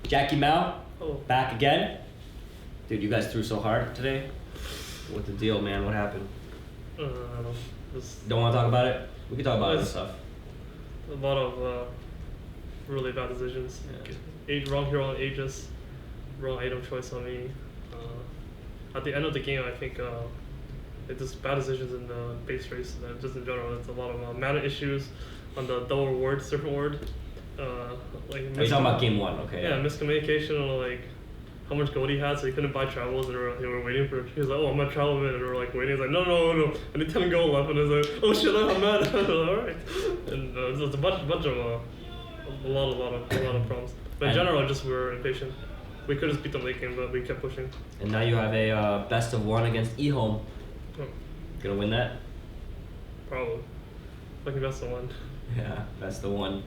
Jackie Mao, Oh. back again. Dude, you guys threw so hard today. What the deal, man? What happened? I don't know. Don't want to talk about it? We can talk about other stuff. A lot of really bad decisions. Yeah. Wrong hero on Aegis, wrong item choice on me. At the end of the game, I think it's just bad decisions in the base race. Just in general, it's a lot of mana issues on the double reward, different word. Are you talking about game 1? Okay. Yeah, miscommunication on like how much gold he had, so he couldn't buy travels, and they were waiting for. He was like, "Oh, I'm gonna travel a minute," and we were like waiting. He's like, "No, I need 10 gold left," and I was like, "Oh shit, I'm mad." All right, and there's a bunch of a lot of problems. But in general, just we were impatient. We could have beat them late game, but we kept pushing. And now you have a best of 1 against eHome. Oh. Gonna win that? Probably. Fucking best of 1. Yeah, best of 1.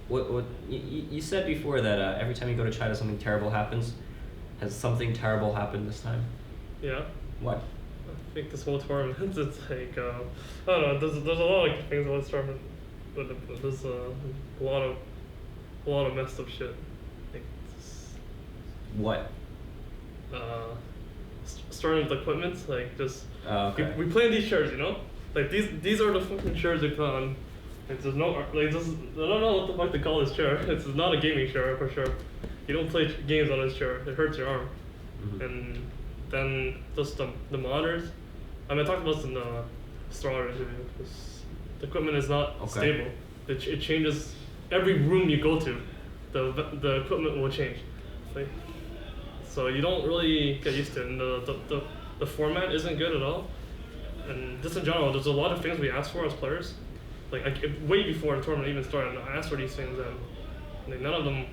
What you said before that every time you go to China something terrible happens. Has something terrible happened this time? Yeah. What? I think this whole tournament, it's like I don't know. There's a lot of things about this tournament, but there's a lot of messed up shit. Like, what? Starting with equipment, like just Okay. we play in these shirts, you know, like these are the fucking shirts we play on. Like there's no like this. I don't know what the fuck to call this chair. It's not a gaming chair for sure. You don't play games on this chair. It hurts your arm. Mm-hmm. And then just the monitors. I mean, I talked about this in the Star interview. The equipment is not stable. It changes every room you go to. The equipment will change. Like, so you don't really get used to it. And the format isn't good at all. And just in general, there's a lot of things we ask for as players. Like way before the tournament even started, I asked for these things, and like, none of them.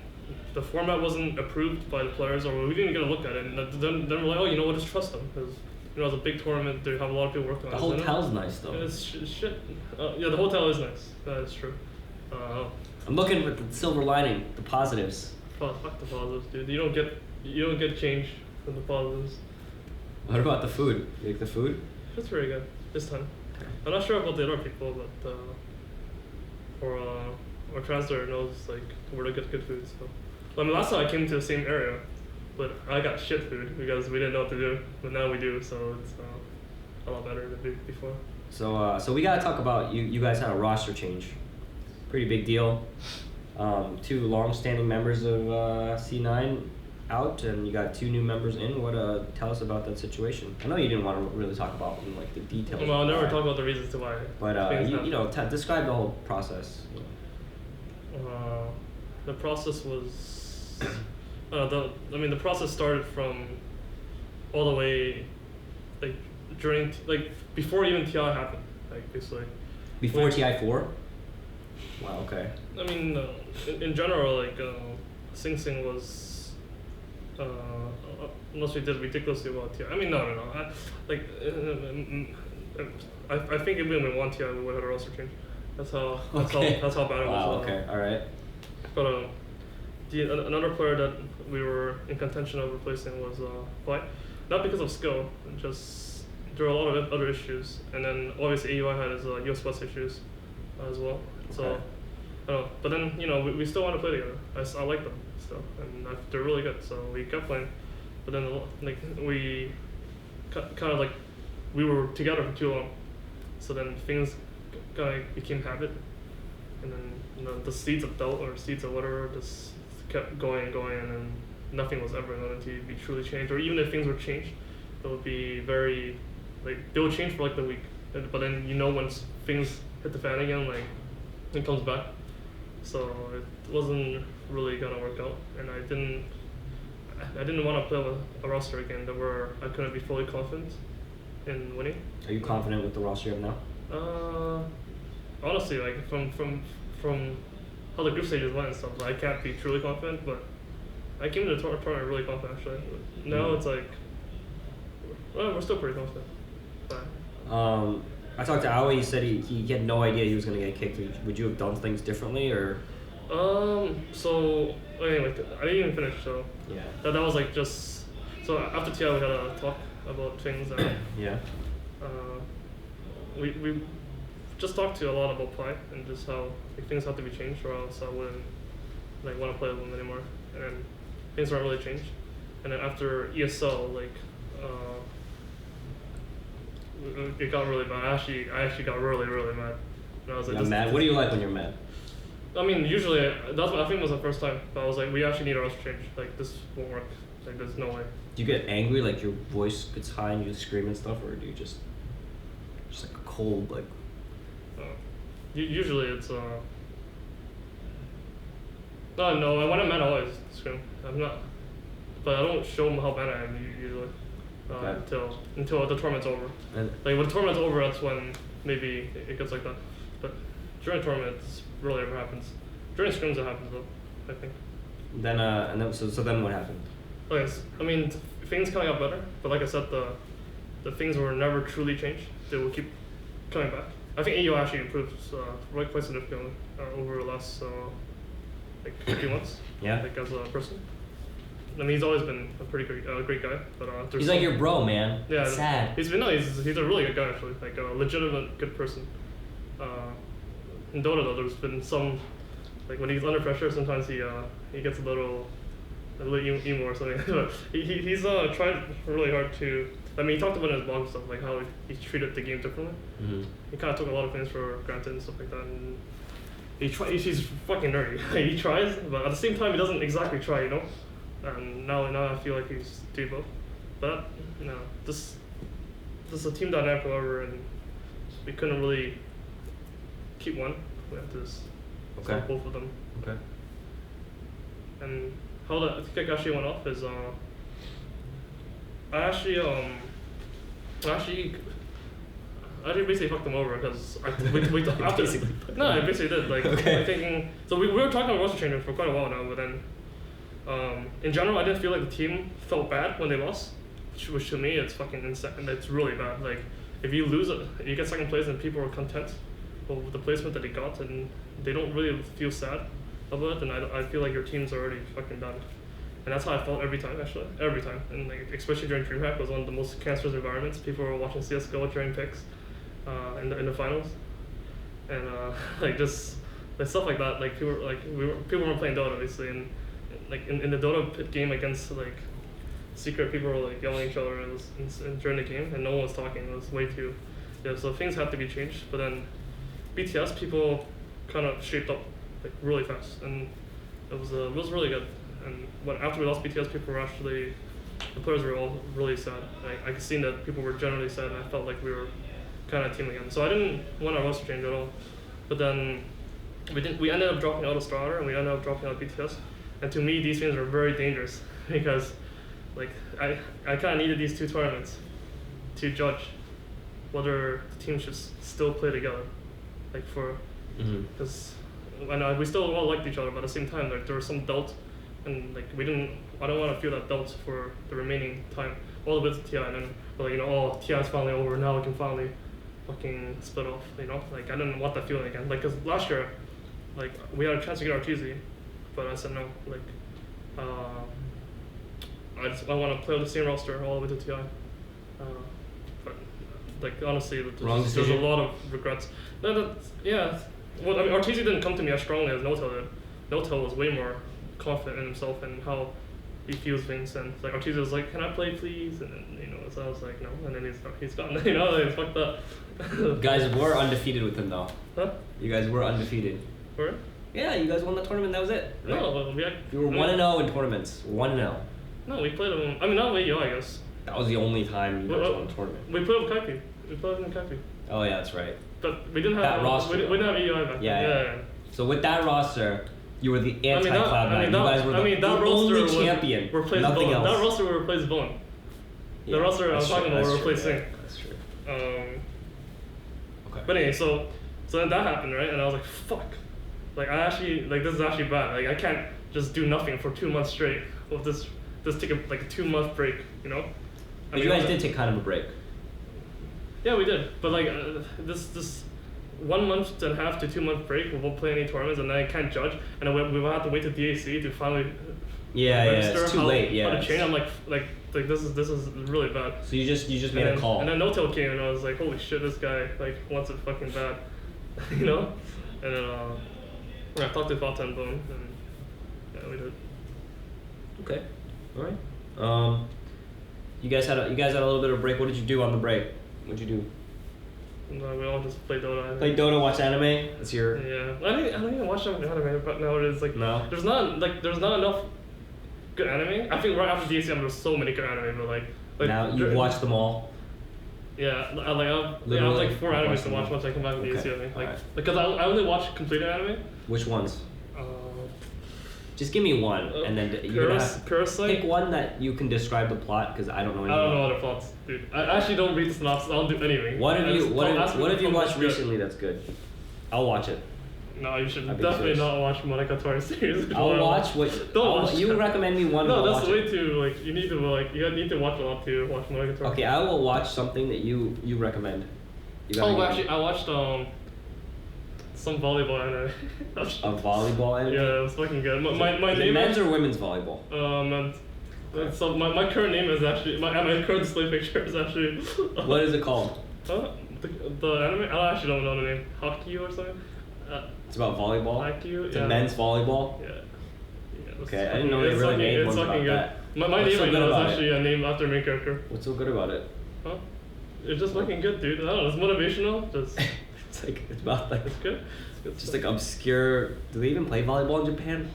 The format wasn't approved by the players, or we didn't even get a look at it. And then we're like, oh, you know what? Just trust them, because you know it's a big tournament. They have a lot of people working on it. The hotel's nice though. It's shit. Yeah, the hotel is nice. That is true. I'm looking at the silver lining, the positives. Fuck the positives, dude. You don't get change from the positives. What about the food? You like the food? It's very good this time. Okay. I'm not sure about the other people, but our translator knows like where to get good food. So, I mean, last time I came to the same area, but I got shit food because we didn't know what to do. But now we do, so it's a lot better than before. So we gotta talk about you guys had a roster change. Pretty big deal. 2 long-standing members of C9 out, and you got 2 new members in. What tell us about that situation? I know you didn't want to really talk about like the details. Well, I'll never talk about the reasons to why. But you know, describe the whole process. The process was the process started from all the way like during like before even TI happened, like basically. Before TI4? Wow. Okay. I mean, in general, like Sing Sing was. Unless we did ridiculously well TI. I mean, no. I think if we only won TI, we would have had a roster change. That's how bad it was. Wow. Okay. All right. But another player that we were in contention of replacing was White. Not because of skill, just there were a lot of other issues. And then obviously AUI had his US West issues as well. So, okay. I don't know. But then, you know, we still want to play together. I like them still, and they're really good. So we kept playing. But then, like, we kind of like, we were together for too long. So then things kind of became habit. And then, you know, the seeds of doubt or seeds of whatever just kept going and going, and then nothing was ever going to be truly changed. Or even if things were changed, it would be very, like, they would change for like the week. But then, you know, once things hit the fan again, like, it comes back. So it wasn't really gonna work out, and I didn't want to play with a roster again that where I couldn't be fully confident in winning. Are you confident with the roster you have now? Honestly, like from how the group stages went and stuff, I can't be truly confident, but I came to the tournament really confident actually. Now it's like, well, we're still pretty confident. But, I talked to Aoi. He said he had no idea he was going to get kicked. Would you have done things differently, or? So anyway, I didn't even finish. So yeah. That was like just so after TI we had a talk about things. Yeah. We just talked to a lot about play and just how like, things have to be changed, or else I wouldn't like want to play with them anymore, and things aren't really changed. And then after ESL, like it got really bad. I actually got really mad. And I was like, mad. What do you like when you're mad? I mean, usually that's what I think was the first time. But I was like, we actually need a roster change. Like this won't work. Like there's no way. Do you get angry, like your voice gets high and you just scream and stuff, or do you just like a cold, like? Usually it's no. When I'm mad, I always scream. I'm not, but I don't show them how mad I am usually until the tournament's over. And like when the tournament's over, that's when maybe it gets like that. But during tournaments, rarely ever happens. During scrims, it happens though. I think. Then so then what happened? Okay, I mean things kind of got better, but like I said, the things were never truly changed. They will keep coming back. I think AU actually improved quite significantly over the last like few months. Yeah. Like as a person. I mean, he's always been a pretty great guy, but he's like your bro, man. Yeah. It's sad. He's a really good guy actually, like a legitimate good person. In Dota though, there's been some, like when he's under pressure, sometimes he gets a little emo or something. But he's tried really hard to. I mean, he talked about in his blog and stuff, like how he treated the game differently. Mm-hmm. He kind of took a lot of things for granted and stuff like that. And he's fucking nerdy. He tries, but at the same time, he doesn't exactly try, you know. And now I feel like he's doing both. But this is a team dynamic, however, and we couldn't really keep one. We had to just stop both of them. Okay. And how the kick actually went off is I actually basically fucked them over because I basically did. Like I'm thinking, so we were talking about roster changes for quite a while now, but then in general I didn't feel like the team felt bad when they lost, which to me it's fucking insane. It's really bad. Like if you lose it, you get second place and people are content with the placement that they got, and they don't really feel sad about it, then I feel like your team's already fucking done. And that's how I felt every time, actually. Every time. And like, especially during DreamHack, was one of the most cancerous environments. People were watching CSGO during picks in the finals. And like just like stuff like that, like people weren't playing Dota obviously, and like in the Dota game against like Secret, people were like yelling at each other during the game, and no one was talking. It was way too so things had to be changed. But then BTS people kind of shaped up like really fast, and it was really good. And after we lost BTS, people were actually, the players were all really sad. I could see that people were generally sad, and I felt like we were kind of a team again. So I didn't want our roster change at all. But then we ended up dropping out of Starter, and we ended up dropping out of BTS. And to me, these things were very dangerous because like I kind of needed these two tournaments to judge whether the team should still play together, like for because we still all liked each other, but at the same time, like there was some doubt. And like I don't want to feel that doubt for the remaining time, all the way to TI, and then like TI's finally over, now we can finally fucking split off, like I didn't want that feeling again, like cause last year, like we had a chance to get our TZ, but I said no, like I want to play with the same roster all the way to TI, but like honestly, there's a lot of regrets. Well, I mean, RTZ didn't come to me as strongly as Notel did. Notel was way more confident in himself and how he feels things, and like Artesia was like, "Can I play, please?" And then so I was like, "No," and then he's gone. Like, fucked up. You guys were undefeated with him though. Huh? You guys were undefeated. Were? Yeah, you guys won the tournament. That was it. Right? No, you were 1-0 in tournaments. 1-0. No, we played him. I mean, not with I guess. That was the only time you guys won a tournament. We played with Kaipi. We played with Kaipi. Oh yeah, that's right. But we didn't have that roster. We didn't have EUI back then. Yeah. So with that roster, you were the anti-Cloud9. You guys were that only champion. Nothing else. That roster would replace Villain. The roster I was talking about would replace Sing. That's true. Okay. But anyway, so then that happened, right? And I was like, fuck. Like this is actually bad. Like I can't just do nothing for 2 months straight. Well, just take a 2-month break, But you guys did take kind of a break. Yeah, we did. But like this 1 month and a half to 2 month break, we won't play any tournaments, and then I can't judge, and then we will have to wait to DAC to finally register it's too late. How to change. I'm like this is really bad. So you just made a call. And then Notel came, and I was like, holy shit, this guy wants it fucking bad, And then I talked to Fata and Bone, Yeah, we did. Okay. All right. You guys had a little bit of break. What did you do on the break? What'd you do? No, we all just play Dota. Play Dota, watch anime. That's your. Yeah, I don't even watch anime, but nowadays like No. there's not enough good anime. I think right after DCM there's so many good anime, but like Now you've watched them all. Yeah, I have Literally? like 4 I've animes watched to them watch all. once I come back to Okay, DCM. Like alright. because I only watch completed anime. Which ones? Uh, Just give me one, and then you're gonna have Parasite. pick one that you can describe the plot, because I don't know I anything. don't know other plots, dude. I actually don't read the synopsis. I don't do anything. What have I you just What ask have, me what to have you come watched watch it. recently that's good? I'll watch it. No, you should I'd be definitely curious. not watch Monogatari series. I'll watch what. Don't watch You that. recommend me one. No, I'll that's watch way it. too like you need to watch a lot to watch Monogatari. Okay, I will watch something that you recommend. You got Oh, any- actually, I watched some volleyball anime. a volleyball anime. Yeah, it was fucking good. My Is it name men's is or women's volleyball? and so my current name is actually my current display picture is actually. What is it called? The anime? I actually don't know the name. Haikyuu or something. It's about volleyball. Haikyuu. It's Yeah. a men's volleyball. Yeah. it's Okay, I fucking- didn't know they it's really fucking- made it's ones fucking about good. that. My What's name so right good now is about actually a name after a main character. What's so good about it? Huh? It's just fucking good, dude. I don't know. It's motivational. Just It's like it's about like it's good. It's good just stuff. like obscure. Do they even play volleyball in Japan?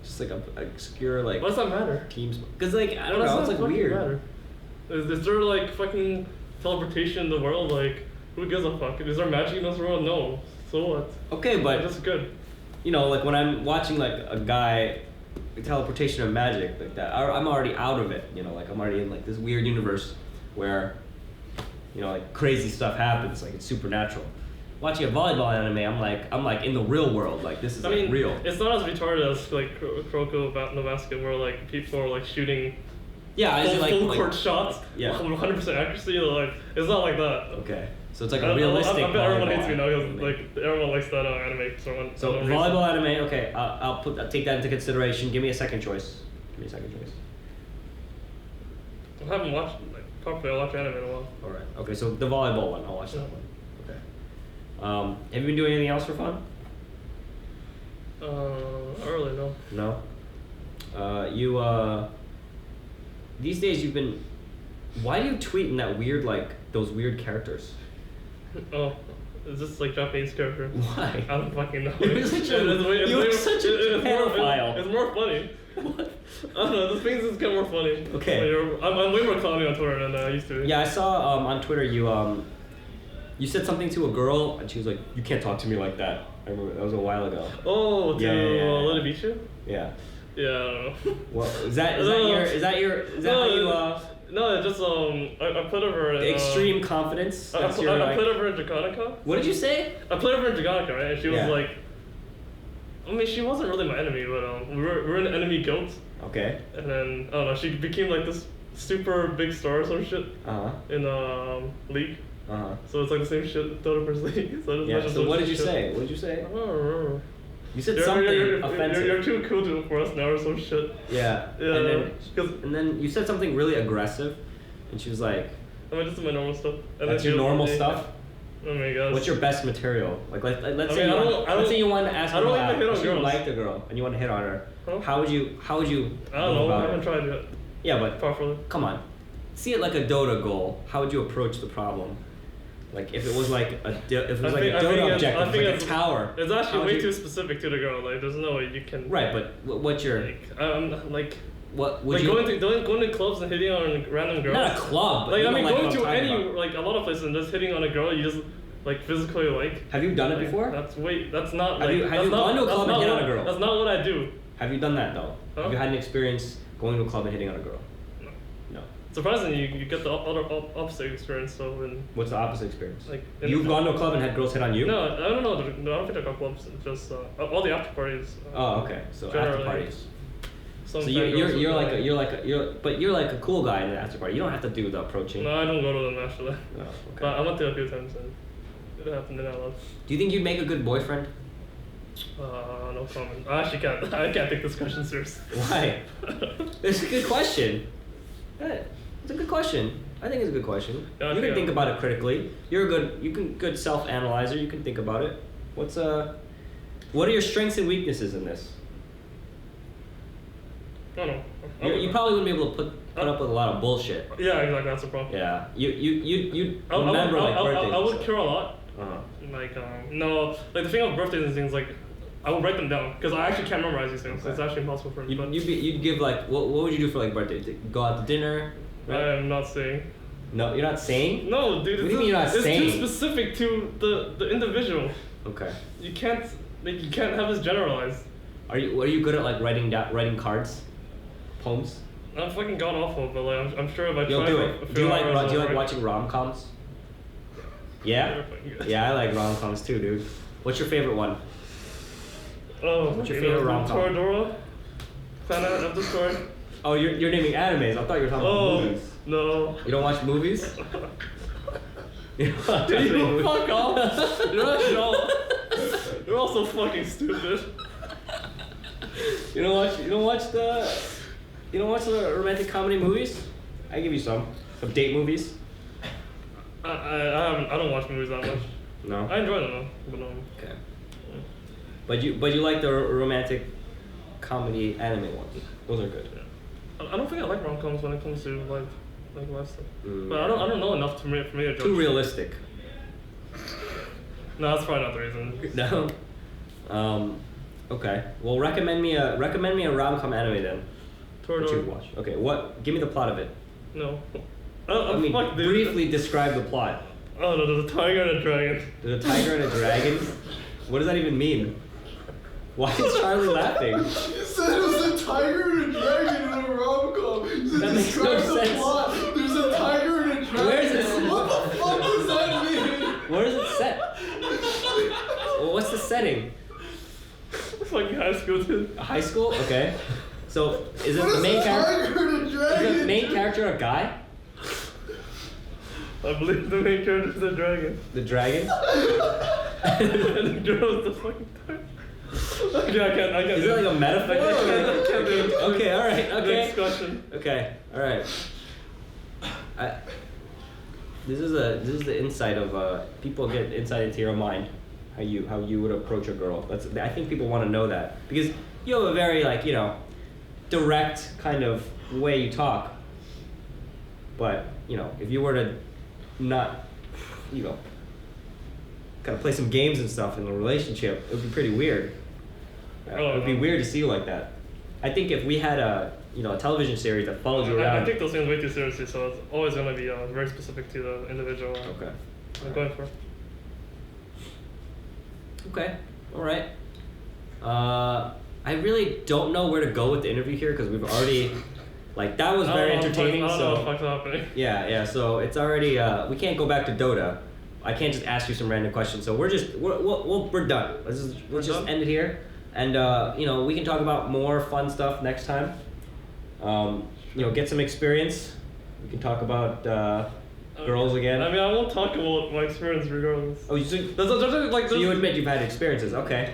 Just like obscure like What does that matter? teams. Cause like I don't What does know, it's that like fucking weird. matter? Is there like fucking teleportation in the world? Like who gives a fuck? Is there magic in this world? No. So what? Okay, It's but just good. you know, like when I'm watching like a guy, teleportation or magic like that, I'm already out of it. You know, like I'm already in like this weird universe where, you know, like crazy stuff happens. Like it's supernatural. Watching a volleyball anime, I'm like in the real world. Like this is I like mean, real. it's not as retarded as like Kuroko about no basket, where like people are like shooting Yeah, I just full like court shots, yeah. 100% accuracy. Like it's not like that. Okay, so it's like a realistic. I bet everyone volleyball hates me now anime. because like everyone likes that anime. So volleyball anime. Okay, I'll take that into consideration. Give me a second choice. Give me a second choice. I haven't watched properly. I watch anime in a while. All right. Okay, so the volleyball one. I'll watch that Yeah. one. Okay. Have you been doing anything else for fun? Not really, no. No. These days you've been. Why do you tweet in that weird like those weird characters? Oh, is this like Japanese character? Why? I don't fucking know. You're such a- you're such a pedophile. It's more funny. What? I don't know. This things is kind of more funny. Okay. I'm way more clowny on Twitter than I used to be. Yeah, I saw on Twitter you said something to a girl and she was like, "You can't talk to me like that." I remember that was a while ago. Oh, to Yeah, yeah, yeah, yeah. Let It Beat You? Yeah. Yeah, I don't know. Well, is that how you No, it's just I played over in, extreme confidence? I That's played your, like- over in Jakarta. What did you say? I played over in Jakarta, right? And she was Yeah. like, I mean, she wasn't really my enemy, but we were an enemy guild, Okay. and then I don't know, she became like this super big star or some shit Uh huh. in League. Uh huh. So it's like the same shit Dota versus League. So I just Yeah. mentioned So some what did you shit. say? What did you I say? don't remember. You said something offensive. You're too cool for us now or some shit. Yeah. Yeah, And then you said something really aggressive, and she was like, I mean, this is my normal stuff. And "That's then your she was normal like, stuff." Oh my god. What's your best material? Like let's I say mean, you I want, don't- I let's don't- say you wanted to ask I a don't girl even out. hit on Let's say you girls. liked a girl and you want to hit on her. Huh? How would you I don't go know. I about haven't it? tried yet. Yeah, but Properly. come on. See it like a Dota goal. How would you approach the problem? Like if it was like a Dota objective, like a tower. It's how actually would way you- too specific to the girl. Like, there's no way you can. Right, but what's your Like what would like you? going to clubs and hitting on random girls. Not a club. but Like you I know, mean, like going what I'm to talking any about. like a lot of places and just hitting on a girl you just like physically like. Have you done it Like, before? That's not Have like. you- have that's you not, gone to a that's club and not hit on what- a girl? That's not what I do. Have you done that though? Huh? Have you had an experience going to a club and hitting on a girl? No. No. Surprisingly, you get the other opposite experience. So when What's the opposite experience? like You've gone to a club and had girls hit on you? No, I don't know. No, I don't think I got clubs. It's just all the after parties. Oh, okay. So after Generally, parties. some So fangirls you're would like a cool guy in the after party. You don't have to do the approaching. No, I don't go to them actually. Oh, But I okay. went there a few times and it happened in I love. Do you think you'd make a good boyfriend? No comment. I actually can't. I can't take this question serious. Why? It's a good question. Yeah, it's a good question. I think it's a good question. Yeah, You can yeah. think about it critically. Good self-analyzer. You can think about it. What are your strengths and weaknesses in this? I don't know. You probably wouldn't be able to put up with a lot of bullshit. Yeah, exactly. That's the problem. Yeah. You remember like birthdays. I would and stuff. care a lot. Like no, like the thing about birthdays and things, like I would write them down because I actually can't memorize these things. Okay. It's actually impossible for me. You'd give like what would you do for like birthday? Go out to dinner? Right? I am not saying. No, you're not saying? No, dude. What do you mean you're not saying? It's too specific to the individual. Okay. You can't have this generalized. Are you good at like writing cards, poems? I'm fucking god awful, but like I'm sure if I You'll try. do it. Do you like watching rom-coms? Yeah. Yeah, I like rom-coms too, dude. What's your favorite one? Oh, what's your favorite rom-com? Toradora. Fan of the story. Oh, you're naming animes. I thought you were talking about movies. No. You don't watch movies? Dude, you fuck off. You're also fucking stupid. You don't watch the romantic comedy movies? I give you some date movies. I don't watch movies that much. No. I enjoy them though, but Okay. Yeah. But you like the romantic comedy anime ones. Those are good. Yeah. I don't think I like rom-coms when it comes to like life stuff. But I don't know enough for me to judge. Too realistic. No, that's probably not the reason. No. Okay. Well, recommend me a rom-com anime then. What you watch? Okay. What? Give me the plot of it. No. I mean, briefly describe the plot. Oh no, there's a tiger and a dragon. There's a tiger and a dragon? What does that even mean? Why is Charlie laughing? You said it was a tiger and a dragon in a rom-com. That makes no sense. Plot. There's a tiger and a dragon. Where is it? What the fuck does that mean? Where is it set? Well, what's the setting? Fucking high school, dude. High school? Okay. So, is it the main character? Is the main character a guy? I believe the main character is the dragon. The dragon? And the girl is the fucking tiger. Okay, I can't. Is it like a metaphor? I can't do it. Okay, alright, okay. Next question. Okay, alright. This is the insight of people get insight into your mind, how you would approach a girl. I think people want to know that because you have a very direct kind of way you talk. But if you were to not, kind of play some games and stuff in a relationship, it would be pretty weird. It would be weird to see you like that. I think if we had a television series that followed you around. I take those things way too seriously, so it's always going to be very specific to the individual. Okay. I'm going for. Okay. All right. I really don't know where to go with the interview here because we've already, that was very entertaining. I don't know what the fuck's happening. Yeah. So it's already. We can't go back to Dota. I can't just ask you some random questions. So we're done. Let's just end it here, and we can talk about more fun stuff next time. Get some experience. We can talk about girls again. I mean, I won't talk about my experience regardless. Oh, so you admit you've had experiences? Okay.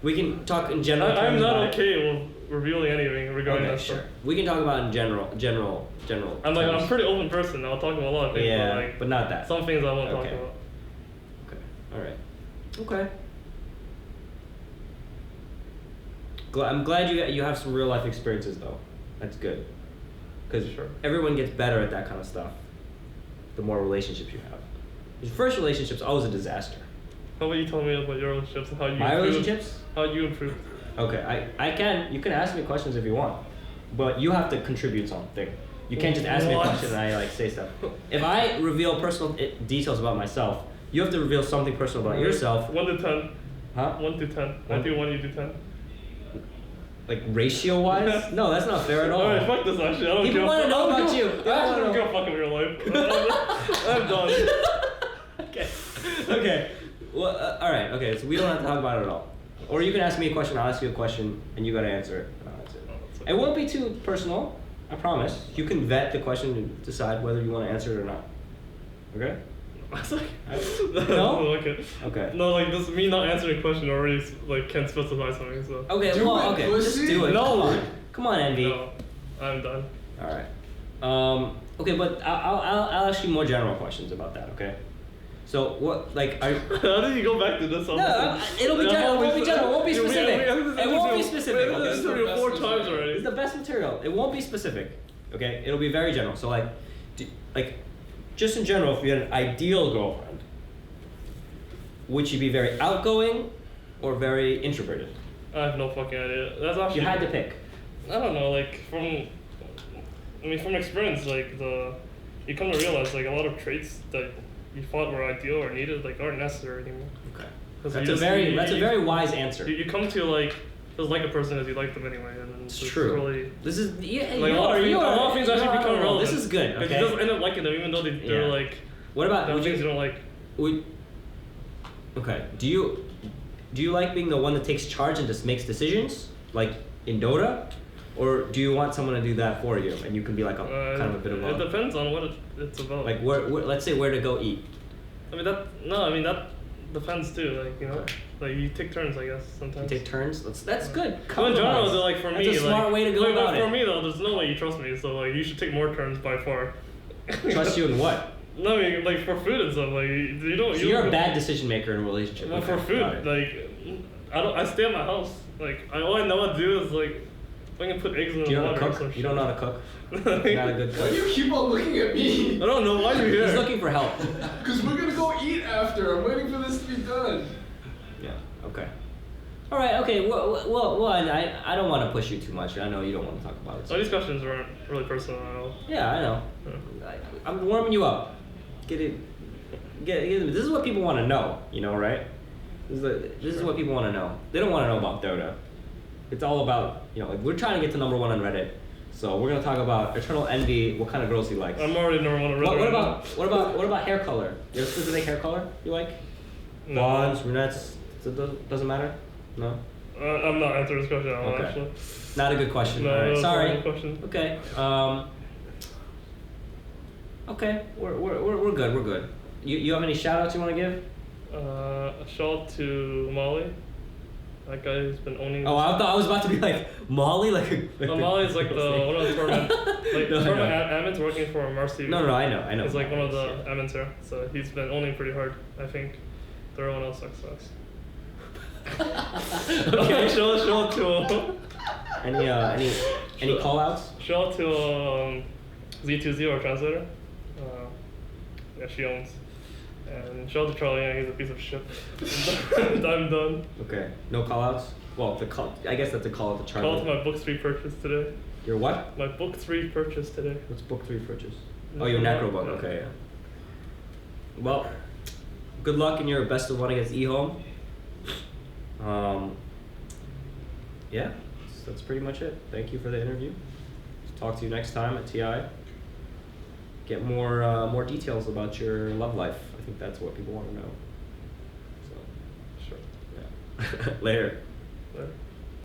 We can talk in general. I'm not okay with revealing anything regarding that stuff. We can talk about in general. I'm a pretty open person. I'll talk about a lot of things. Yeah, but not that. Some things I won't talk about. Okay. All right. Okay. I'm glad you have some real life experiences though. That's good. Because everyone gets better at that kind of stuff the more relationships you have. Your first relationship's always a disaster. How about you tell me about your relationships and how you relationships? How you improved. Okay, you can ask me questions if you want, but you have to contribute something. You can't just ask me a question and I say stuff. If I reveal personal details about myself, you have to reveal something personal about yourself. 1 to 10. Huh? 1 to 10. I do 1, you do 10. Like ratio wise? No, that's not fair at all. Alright, fuck this actually. I don't People want to know about you. I don't give a fuck about your life. I'm done. Okay. Well, alright, okay, so we don't have to talk about it at all. Or you can ask me a question, I'll ask you a question, and you gotta answer it. That's it. It won't be too personal, I promise. You can vet the question and decide whether you want to answer it or not. Okay? No? Okay. No, this me not answering a question already can specify something. So. Okay. Just do it. No. Come on, Envy. No, I'm done. All right. Okay, but I'll ask you more general questions about that. Okay. So what, like, are How did you go back to this? no, it'll be general. It won't be general. It won't be specific. It won't be specific. This is Okay? 4 times already. It's the best material. It won't be specific. Okay? It'll be very general. So like, just in general, if you had an ideal girlfriend, would she be very outgoing or very introverted? I have no fucking idea. That's actually. You had to pick. I don't know, like from experience, like you come to realize like a lot of traits that you thought were ideal or needed like aren't necessary anymore. Okay. 'Cause That's you a just- very you- that's a you- very wise answer. You come to like just like a person as you like them anyway, and then It's just true. Really, This is like a lot of things actually become relevant. This is good. Because Okay. you just end up liking them even though they're Yeah. like What about would things you you? don't like. Would, okay. Do you like being the one that takes charge and just makes decisions, like in Dota, or do you want someone to do that for you and you can be like a kind of a bit of It a depends on what it's about. like where let's say where to go eat. I mean that depends too. Like Okay. like you take turns, I guess You sometimes. take turns. That's good. Well, in general, Compromise. though, like for That's me, a smart like, way to go like, about for it. me though, there's no way you trust me, so like you should take more turns by far. Trust you in what? No, I mean like for food and stuff, like you don't. So you you're don't a bad decision maker in a relationship. Well, Okay, for food, got it. like I stay at my house. Like all I know what to do is like I can put eggs in Do the you know how water to or cook? some You shit. don't know how to cook. You're not a good Why do cook. you keep on looking at me? I don't know why you're here. He's looking for help. Because we're gonna go eat after. I'm waiting for this to be done. Yeah. Okay. All right. Okay. Well, I don't want to push you too much. I know you don't want to talk about it. All these questions aren't really personal at all. Yeah, I know. I'm warming you up. Get it. This is what people want to know. You know, right? This is what people want to know. They don't want to know about Dota. It's all about, like we're trying to get to #1 on Reddit. So we're gonna talk about EternalEnvy. What kind of girls he likes. I'm already number one. What about hair color? You have a specific hair color you like? No. Blondes, brunettes. Doesn't matter. No. I'm not answering this question at all. Okay. Actually. Not a good question. No, All right. that's not a Sorry. good question. Okay. Okay. We're good. We're good. You have any shout outs you want to give? A shout out to Molly. That guy who's been owning. Oh, I thought I was about to be like Molly, like. No, Molly's like one of the tournament, like No, tournament no. admins working for Marcy. No, I know. He's like one of the admins here, so he's been owning pretty hard. I think everyone else sucks. Okay, shout out to Any call outs? shout out to Z2Z, our translator. Yeah, she owns. And shout out to Charlie. Yeah, he's a piece of shit. I'm done. Okay. No call outs? Well, I guess that's a call out to Charlie. Call out to my book 3 purchase today. Your what? My book 3 purchase today. What's book 3 purchase? Oh, your Necro book. Yeah. Okay, yeah. Well, good luck in your best of one against eHome. Yeah, that's pretty much it. Thank you for the interview. Talk to you next time at TI. Get more details about your love life. I think that's what people want to know. So, Sure. yeah. Later. Later.